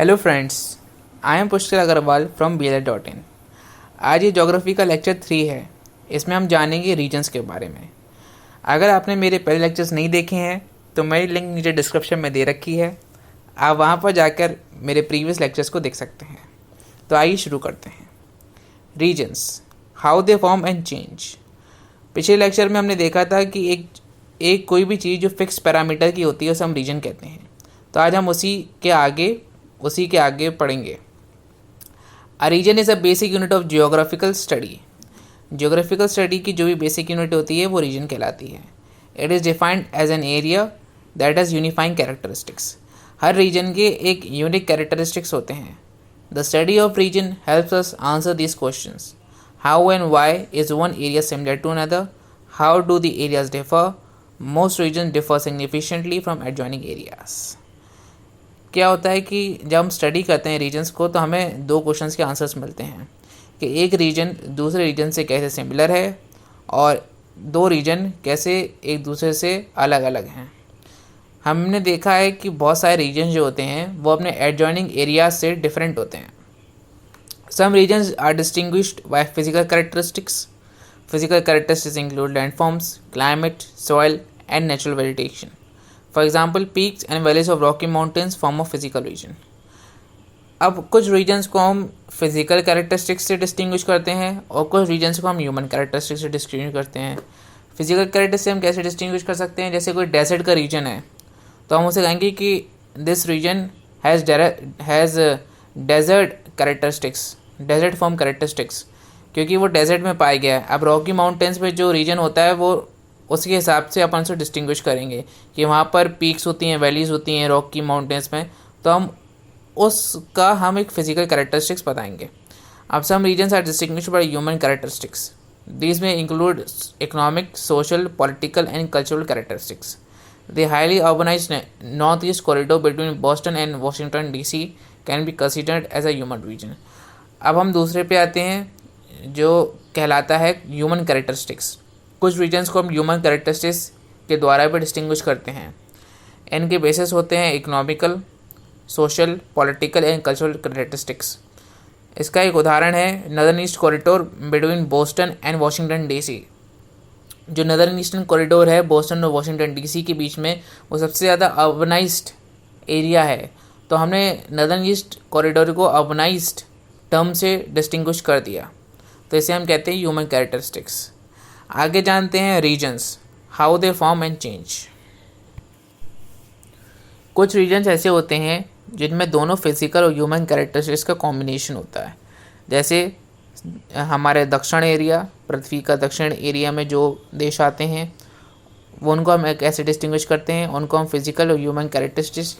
Hello friends, I am Pushkar Agarwal from BLA.in। आज ये geography का लेक्चर 3 है। इसमें हम जानेंगे रीजन्स के बारे में। अगर आपने मेरे पहले लेक्चर्स नहीं देखे हैं तो मेरी लिंक नीचे डिस्क्रिप्शन में दे रखी है, आप वहाँ पर जाकर मेरे प्रीवियस लेक्चर्स को देख सकते हैं। तो आइए शुरू करते हैं। Regions, how they form and change. पिछले लेक्चर में हमने देखा था कि एक कोई भी चीज़ जो फिक्स पैरामीटर की होती है उसे हम रीजन कहते हैं। तो आज हम उसी के आगे पढ़ेंगे। A region is a basic unit of geographical study. Geographical study की जो भी बेसिक यूनिट होती है वो रीजन कहलाती है। It is defined as an area that has unifying characteristics. हर रीजन के एक यूनिक कैरेक्टरिस्टिक्स होते हैं। The study of region helps us answer this questions. How and why is one area similar to another? How do the areas differ? Most region differ significantly from adjoining areas. क्या होता है कि जब हम study करते हैं regions को तो हमें दो क्वेश्चंस के आंसर्स मिलते हैं कि एक रीजन दूसरे रीजन से कैसे सिमिलर है और दो रीजन कैसे एक दूसरे से अलग अलग हैं। हमने देखा है कि बहुत सारे रीजन जो होते हैं वो अपने एडजॉइनिंग एरियाज से डिफरेंट होते हैं। Some regions are distinguished by physical characteristics. Physical characteristics include landforms, climate, soil and natural vegetation. For example, peaks and valleys of Rocky Mountains form a physical region। अब कुछ regions को हम physical characteristics से distinguish करते हैं और कुछ regions को हम ह्यूमन कैरेक्टरिस्टिक्स से डिस्टिंग्विश करते हैं। फिजिकल कैरेक्टरिस्टिक्स से हम कैसे डिस्टिंग्विश कर सकते हैं? जैसे कोई डेजर्ट का रीजन है तो हम उसे कहेंगे कि this region has desert characteristics, desert form characteristics, क्योंकि वो डेजर्ट में पाया गया है। अब रॉकी माउंटेन्स पे जो रीजन होता है वो उसके हिसाब से अपन उसे डिस्टिंग्विश करेंगे कि वहाँ पर पीक्स होती हैं, वैलीज़ होती हैं रॉकी माउंटेन्स में, तो हम एक फिजिकल कैरेक्टरिस्टिक्स बताएंगे। अब some regions are distinguished by human characteristics. This में include economic, social, political and cultural characteristics. The highly urbanized north east corridor between Boston and Washington DC can be considered as a human region. अब हम दूसरे पे आते हैं जो कहलाता है ह्यूमन कैरेक्टरिस्टिक्स। कुछ रीजन्स को हम ह्यूमन कैरेक्टरिस्टिक्स के द्वारा भी डिस्टिंग्विश करते हैं। इनके बेसिस होते हैं economical, social, political and cultural characteristics. इसका एक उदाहरण है northern east corridor between Boston and Washington DC। जो नदर्न ईस्टर्न कॉरिडोर है बोस्टन और वाशिंगटन DC के बीच में, वो सबसे ज़्यादा अर्बनाइज्ड एरिया है, तो हमने नदर्न ईस्ट कॉरिडोर को अर्बनाइज्ड टर्म से डिस्टिंग्विश कर दिया, तो इसे हम कहते हैं ह्यूमन कैरेक्टरिस्टिक्स। आगे जानते हैं regions, how they form and change. कुछ रीजन्स ऐसे होते हैं जिनमें दोनों फिजिकल और ह्यूमन कैरेक्टरिस्टिक्स का कॉम्बिनेशन होता है। जैसे हमारे दक्षिण एरिया, पृथ्वी का दक्षिण एरिया में जो देश आते हैं वो उनको हम कैसे डिस्टिंग्विश करते हैं? उनको हम फिजिकल और ह्यूमन कैरेक्टरिस्टिक्स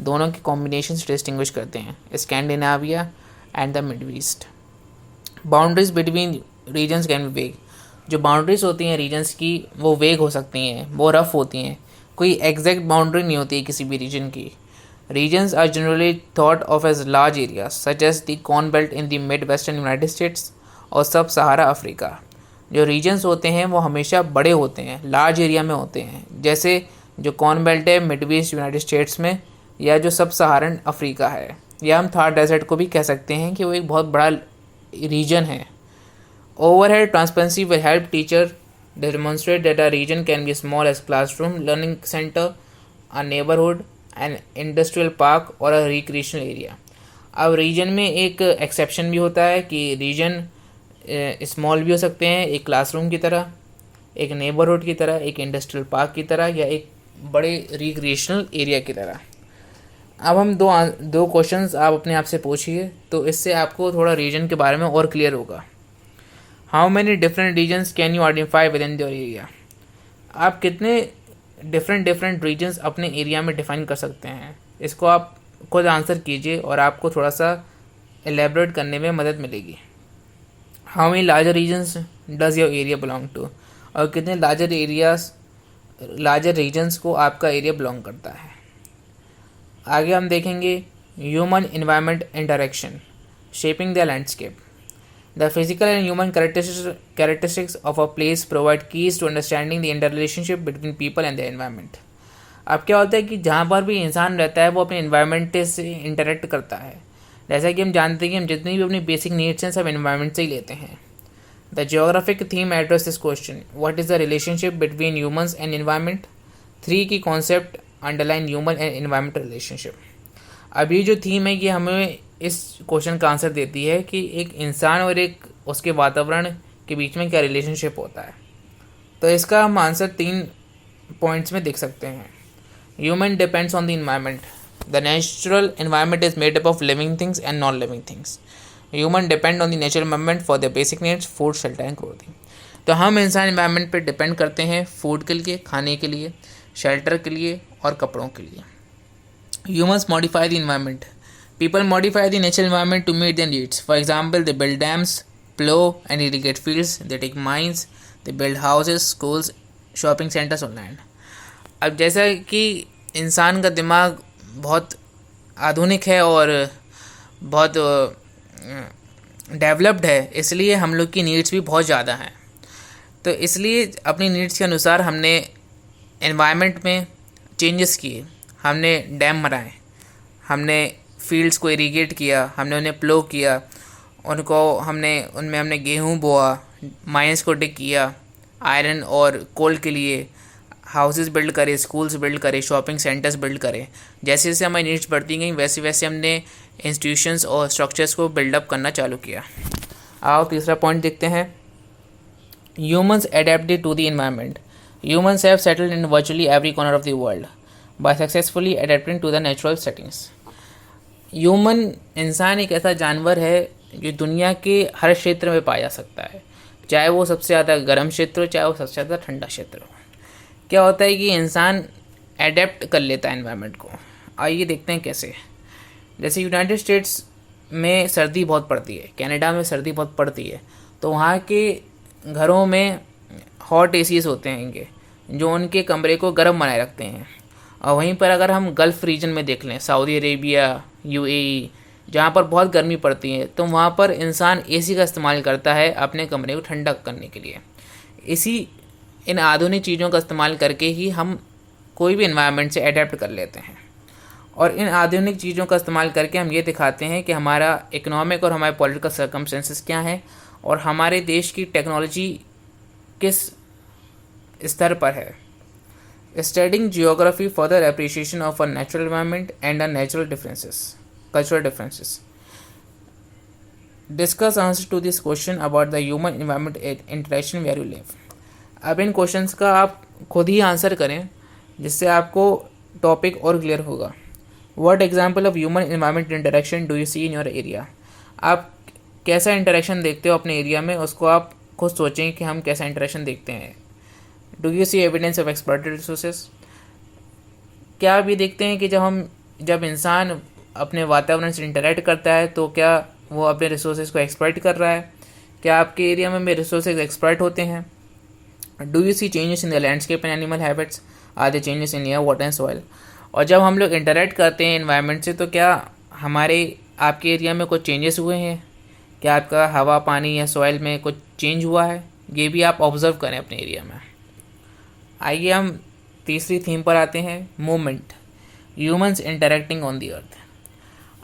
दोनों के कॉम्बिनेशन से डिस्टिंग्विश करते हैं, Scandinavia and the Middle East. Boundaries between regions can be vague. जो बाउंड्रीज होती हैं रीजन्स की वो वेग हो सकती हैं, वो रफ होती हैं, कोई एग्जैक्ट बाउंड्री नहीं होती है किसी भी रीजन की। Regions are generally thought of as large area such as the corn belt in the mid western United States और सब सहारा अफ्रीका। जो रीजन्स होते हैं वो हमेशा बड़े होते हैं, लार्ज एरिया में होते हैं, जैसे जो कॉर्न बेल्ट है मिड वेस्ट यूनाइटेड स्टेट्स में, या जो सब सहारन अफ्रीका है, या हम थार डेजर्ट को भी कह सकते हैं कि वो एक बहुत बड़ा रीजन है। Overhead transparency will help teacher demonstrate that a region can be small as classroom, learning center, a neighborhood, an industrial park और a recreational area। अब रीजन में एक एक्सेप्शन भी होता है कि रीजन स्मॉल भी हो सकते हैं, एक क्लासरूम की तरह, एक नेबरहुड की तरह, एक इंडस्ट्रियल पार्क की तरह, या एक बड़े रिक्रिएशनल एरिया की तरह। अब हम दो क्वेश्चंस आप अपने आप से पूछिए तो इससे आपको थोड़ा रीजन के बारे में और क्लियर होगा। How many different regions can you identify within your area. आप कितने डिफरेंट रीजन्स अपने एरिया में डिफाइन कर सकते हैं? इसको आप खुद आंसर कीजिए और आपको थोड़ा सा एलेबरेट करने में मदद मिलेगी। How many larger regions does your area belong to. और कितने लार्जर रीजन्स को आपका एरिया बिलोंग करता है। आगे हम देखेंगे human environment interaction shaping the landscape. The physical and human characteristics of a place provide keys to understanding the interrelationship between people and the environment। अब क्या होता है कि जहाँ पर भी इंसान रहता है वो अपने इन्वायरमेंट से इंटरेक्ट करता है। जैसा कि हम जानते हैं कि हम जितनी भी अपनी बेसिक नीड्स हैं सब इन्वायरमेंट से ही लेते हैं। The geographic theme address this question, what is the relationship between humans and environment. 3 की concept underline human and environment relationship. अब ये जो थीम है ये हमें इस क्वेश्चन का आंसर देती है कि एक इंसान और एक उसके वातावरण के बीच में क्या रिलेशनशिप होता है। तो इसका हम आंसर 3 पॉइंट्स में देख सकते हैं। Human depends on the environment. The natural environment is made up of living things and non-living things. Human depend on the natural environment for their basic needs, food, shelter and clothing. तो हम इंसान environment पे depend करते हैं food के लिए, खाने के लिए, शेल्टर के लिए और कपड़ों के लिए। Humans modify the environment. People modify the natural environment to meet their needs. For example, they build dams, plow and irrigate fields, they take mines, they build houses, schools, shopping centers on land. अब जैसा कि इंसान का दिमाग बहुत आधुनिक है और बहुत डेवलप्ड है, इसलिए हम लोग की नीड्स भी बहुत ज़्यादा हैं। तो इसलिए अपनी नीड्स के अनुसार हमने एनवायरनमेंट में चेंजेस किए। हमने डैम बनाए, हमने फील्ड्स को इरीगेट किया, हमने उन्हें प्लो किया, उनमें हमने गेहूँ बोआ, माइंस को डिग किया, आयरन और कोल के लिए हाउसेस बिल्ड करे, स्कूल्स बिल्ड करे, शॉपिंग सेंटर्स बिल्ड करे। जैसे जैसे हमारी नीड्स बढ़ती गई वैसे वैसे हमने इंस्टीट्यूशंस और स्ट्रक्चर्स को बिल्डअप करना चालू किया। आओ तीसरा पॉइंट देखते हैं। Humans adapted to the environment. Humans have settled in virtually every corner of the world by successfully adapting to the natural settings. Human इंसान एक ऐसा जानवर है जो दुनिया के हर क्षेत्र में पाया जा सकता है, चाहे वो सबसे ज़्यादा गर्म क्षेत्र हो, चाहे वो सबसे ज़्यादा ठंडा क्षेत्र हो। क्या होता है कि इंसान एडेप्ट कर लेता है एनवायरनमेंट को। आइए देखते हैं कैसे। जैसे यूनाइटेड स्टेट्स में सर्दी बहुत पड़ती है, कनाडा में सर्दी बहुत पड़ती है, तो वहाँ के घरों में हॉट एसीज होते हैं इनके, जो उनके कमरे को गर्म बनाए रखते हैं। और वहीं पर अगर हम गल्फ़ रीजन में देख लें, सऊदी अरेबिया, यूएई, जहाँ पर बहुत गर्मी पड़ती है, तो वहाँ पर इंसान एसी का इस्तेमाल करता है अपने कमरे को ठंडा करने के लिए। इन आधुनिक चीज़ों का इस्तेमाल करके ही हम कोई भी एनवायरनमेंट से अडेप्ट कर लेते हैं। और इन आधुनिक चीज़ों का इस्तेमाल करके हम ये दिखाते हैं कि हमारा इकोनॉमिक और हमारे पॉलिटिकल सर्कमस्टेंसेस क्या हैं और हमारे देश की टेक्नोलॉजी किस स्तर पर है। Studying geography further appreciation of a natural environment and a natural differences, cultural differences. Discuss answer to this question about the human environment interaction where you live. अब इन क्वेश्चंस का आप खुद ही आंसर करें, जिससे आपको टॉपिक और क्लियर होगा। What example of human environment interaction do you see in your area. आप कैसा इंटरेक्शन देखते हो अपने एरिया में, उसको आप खुद सोचें कि हम कैसा इंटरेक्शन देखते हैं। Do you see evidence of exploited resources. क्या आप ये देखते हैं कि जब इंसान अपने वातावरण से इंटरेक्ट करता है तो क्या वो अपने रिसोर्सेज को एक्सप्लॉइट कर रहा है। क्या आपके एरिया में रिसोर्सेज एक्सप्लॉइट होते हैं। Do you see changes in the landscape and animal habitats, are the changes in air, water and soil. और जब हम लोग इंटरेक्ट करते हैं एनवायरनमेंट से, तो क्या आपके एरिया में कुछ चेंजेस हुए हैं। क्या आपका हवा, पानी या सॉइल में कुछ चेंज हुआ है, ये भी आप ऑब्जर्व करें अपने एरिया में। आइए हम तीसरी थीम पर आते हैं, movement, humans interacting on the earth.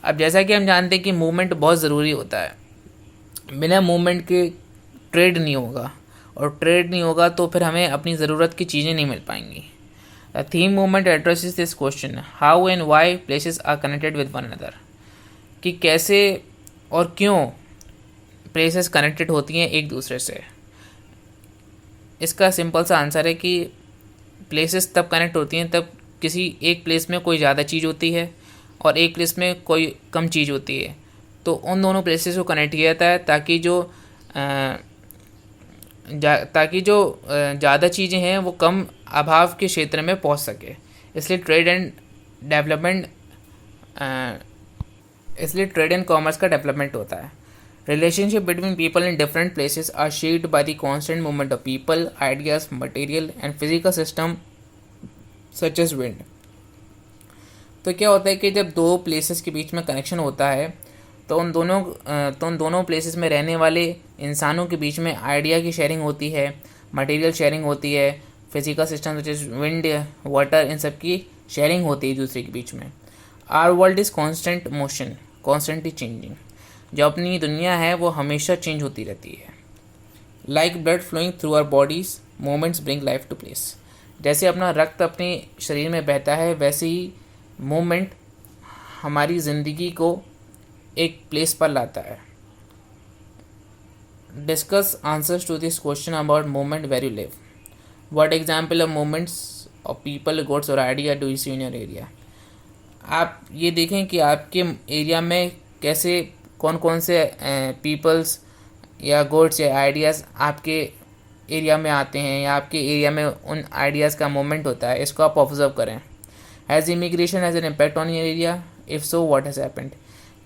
अब जैसा कि हम जानते हैं कि मूवमेंट बहुत ज़रूरी होता है, बिना मूवमेंट के ट्रेड नहीं होगा, और ट्रेड नहीं होगा तो फिर हमें अपनी ज़रूरत की चीज़ें नहीं मिल पाएंगी। The theme movement addresses this question, how and why places are connected with one another. कि कैसे और क्यों प्लेसेस कनेक्टेड होती हैं एक दूसरे से। इसका सिंपल सा आंसर है कि प्लेसेस तब कनेक्ट होती हैं तब किसी एक प्लेस में कोई ज़्यादा चीज़ होती है और एक प्लेस में कोई कम चीज़ होती है, तो उन दोनों प्लेसेस को कनेक्ट किया जाता है ताकि जो ज़्यादा चीज़ें हैं वो कम अभाव के क्षेत्र में पहुंच सके। इसलिए ट्रेड एंड कॉमर्स का डेवलपमेंट होता है। Relationship between people in different places are shaped by the constant movement of people, ideas, material and physical system such as wind. तो क्या होता है कि जब दो प्लेसेस के बीच में कनेक्शन होता है तो उन दोनों प्लेसेस में रहने वाले इंसानों के बीच में आइडिया की शेयरिंग होती है, मटेरियल शेयरिंग होती है, physical system which is wind, water, इन सब की शेयरिंग होती है एक दूसरे के बीच में। Our world is constant motion, constantly changing. जो अपनी दुनिया है वो हमेशा चेंज होती रहती है। Like blood flowing through our bodies, moments bring life to place. जैसे अपना रक्त अपने शरीर में बहता है, वैसे ही मोमेंट हमारी ज़िंदगी को एक प्लेस पर लाता है। Discuss answers to this question about movement where you live. What example of movements of people, goods और idea do you see in your area. आप ये देखें कि आपके एरिया में कैसे कौन कौन से पीपल्स या गुड्स या आइडियाज़ आपके एरिया में आते हैं, या आपके एरिया में उन आइडियाज़ का मूवमेंट होता है। इसको आप ऑब्जर्व करें। Has immigration has an impact on your area, if so what has happened.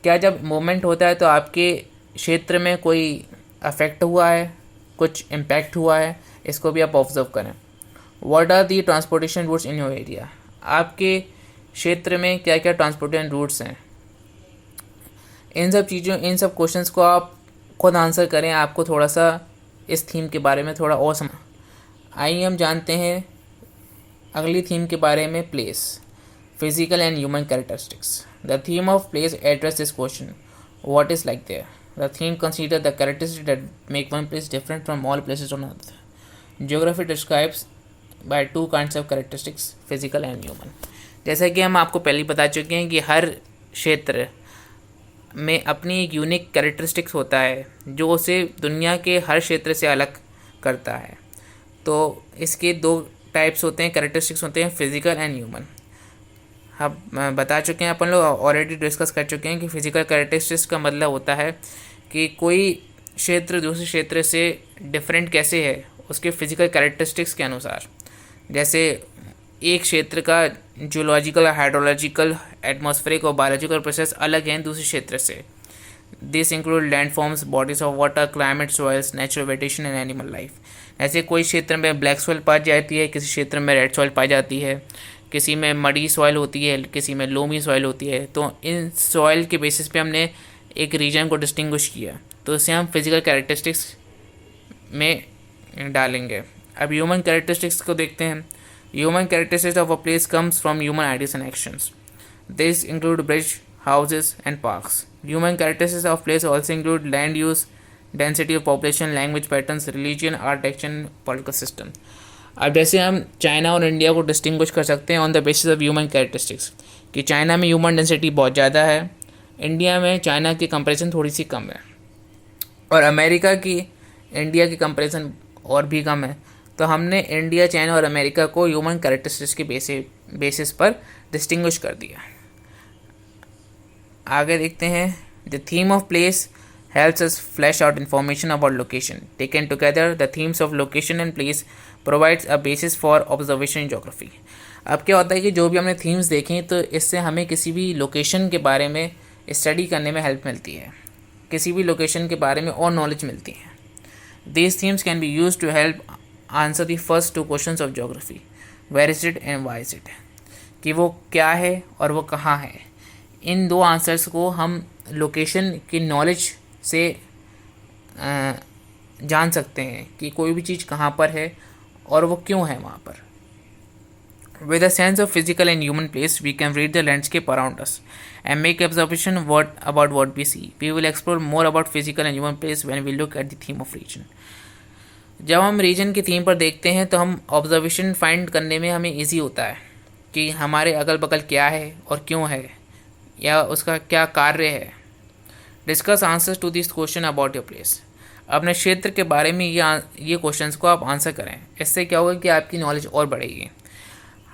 क्या जब मूवमेंट होता है तो आपके क्षेत्र में कोई अफेक्ट हुआ है, कुछ इम्पैक्ट हुआ है, इसको भी आप ऑब्जर्व करें। What are the transportation routes in your area. आपके क्षेत्र में क्या क्या ट्रांसपोर्टेशन रूट्स हैं। इन सब क्वेश्चंस को आप खुद आंसर करें। आपको थोड़ा सा इस थीम के बारे में थोड़ा और समझ। आइए हम जानते हैं अगली थीम के बारे में, place, physical and human characteristics. The theme of place address this question, what is like there. The theme consider the characteristics that make one place different from all places on earth. Geography describes by two kinds of characteristics, physical and human. जैसा कि हम आपको पहले बता चुके हैं कि हर क्षेत्र में अपनी एक यूनिक कैरेक्टरिस्टिक्स होता है जो उसे दुनिया के हर क्षेत्र से अलग करता है। तो इसके दो टाइप्स होते हैं, कैरेक्टरिस्टिक्स होते हैं, फिजिकल एंड ह्यूमन। हम बता चुके हैं, अपन लोग ऑलरेडी डिस्कस कर चुके हैं कि फिजिकल कैरेक्टरिस्टिक्स का मतलब होता है कि कोई क्षेत्र दूसरे क्षेत्र से डिफरेंट कैसे है उसके फिजिकल कैरेक्टरिस्टिक्स के अनुसार। जैसे एक क्षेत्र का जियोलॉजिकल, हाइड्रोलॉजिकल, एटमॉस्फेरिक और बायोलॉजिकल प्रोसेस अलग हैं दूसरे क्षेत्र से। This include landforms, bodies of water, climate, soils, natural vegetation and animal life. ऐसे कोई क्षेत्र में ब्लैक सॉइल पाई जाती है, किसी क्षेत्र में रेड सॉइल पाई जाती है, किसी में मडी सॉइल होती है, किसी में लोमी सॉइल होती है। तो इन सॉइल के बेसिस पे हमने एक रीजन को डिस्टिंग्विश किया, तो इसे हम फिजिकल कैरेक्टरिस्टिक्स में डालेंगे। अब ह्यूमन कैरेक्टरिस्टिक्स को देखते हैं। Human characteristics of a place comes from human ideas and actions. These include bridge, houses, and parks. Human characteristics of place also include land use, density of population, language patterns, religion, architecture, and political system. अब जैसे हम China और India को distinguish कर सकते हैं on the basis of human characteristics, कि China में ह्यूमन डेंसिटी बहुत ज़्यादा है, इंडिया में चाइना की कंपैरिजन थोड़ी सी कम है, और अमेरिका की इंडिया की कंपैरिजन और भी कम है। तो हमने इंडिया, चाइना और अमेरिका को ह्यूमन कैरेक्टरिस्टिक्स के बेसिस पर डिस्टिंग्विश कर दिया। आगे देखते हैं। The theme of place helps us flash out information about location. Taken together the themes of location and place provides a basis for observation in geography. अब क्या होता है कि जो भी हमने थीम्स देखें तो इससे हमें किसी भी लोकेशन के बारे में स्टडी करने में हेल्प मिलती है, किसी भी लोकेशन के बारे में और नॉलेज मिलती है। These themes can be use to help answer the first two questions of geography, where is it and why is it, कि वो क्या है और वो कहाँ है। इन दो आंसर्स को हम लोकेशन की नॉलेज से जान सकते हैं कि कोई भी चीज़ कहाँ पर है और वो क्यों है वहाँ पर। With a sense of physical and human place we can read the landscape around us and make observation about what we see. We will explore more about physical and human place when we look at the theme of region. जब हम reason की theme पर देखते हैं तो हम observation find करने में हमें इजी होता है कि हमारे अगल बगल क्या है और क्यों है, या उसका क्या कार्य है। Discuss answers to this question about your place. अपने क्षेत्र के बारे में ये क्वेश्चंस को आप आंसर करें। इससे क्या होगा कि आपकी नॉलेज और बढ़ेगी।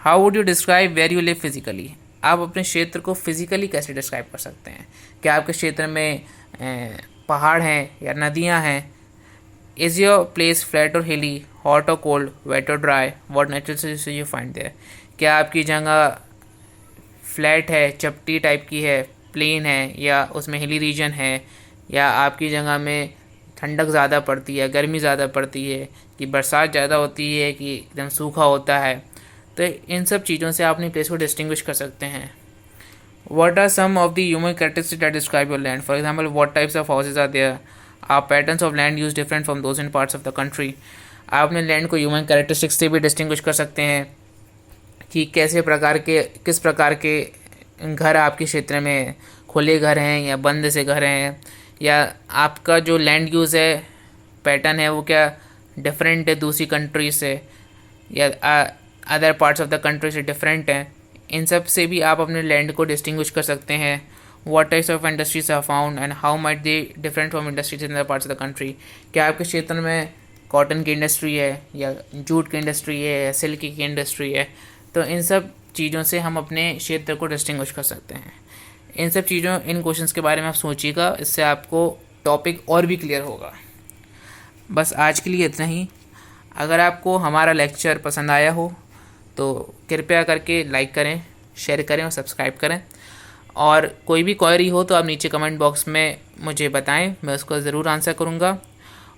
How would you describe where you live physically. आप अपने क्षेत्र को फिजिकली कैसे डिस्क्राइब कर सकते हैं। क्या आपके क्षेत्र में पहाड़ हैं या नदियाँ हैं। इज़ योर प्लेस फ्लैट और हिली, हॉट और कोल्ड, वेट और dry, what natural resources you find there. क्या आपकी जगह फ्लैट है, चपटी टाइप की है, प्लेन है, या उसमें हिली रीजन है, या आपकी जगह में ठंडक ज़्यादा पड़ती है, गर्मी ज़्यादा पड़ती है, कि बरसात ज़्यादा होती है, कि एकदम सूखा होता है। तो इन सब चीज़ों से आप अपनी प्लेस को डिस्टिंग्विश कर सकते हैं। What are some of the human characteristics that describe your land. For example, what types of houses are there, are patterns of land use different from those in parts of the country. आप अपने land को human characteristics से भी distinguish कर सकते हैं कि किस प्रकार के घर आपके क्षेत्र में, खुले घर हैं या बंद से घर हैं, या आपका जो लैंड यूज़ है पैटर्न है वो क्या डिफरेंट है दूसरी कंट्री से, या other parts of the country से डिफरेंट है। इन सब से भी आप अपने लैंड को डिस्टिंग्विश कर सकते हैं। What types of industries are found and how might they different from industries in other parts of the country. क्या आपके क्षेत्र में कॉटन की इंडस्ट्री है या जूट की इंडस्ट्री है या सिल्क की इंडस्ट्री है। तो इन सब चीज़ों से हम अपने क्षेत्र को डिस्टिंग्विश कर सकते हैं। इन क्वेश्चंस के बारे में आप सोचिएगा, इससे आपको टॉपिक और भी क्लियर होगा। बस आज के लिए इतना ही। अगर आपको हमारा लेक्चर पसंद आया हो तो कृपया करके लाइक करें, शेयर करें और सब्सक्राइब करें। और कोई भी क्वेरी हो तो आप नीचे कमेंट बॉक्स में मुझे बताएं, मैं उसको ज़रूर आंसर करूँगा।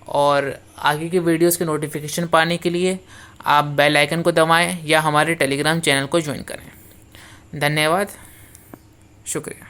और आगे के वीडियोस के नोटिफिकेशन पाने के लिए आप बेल आइकन को दबाएं या हमारे टेलीग्राम चैनल को ज्वाइन करें। धन्यवाद, शुक्रिया।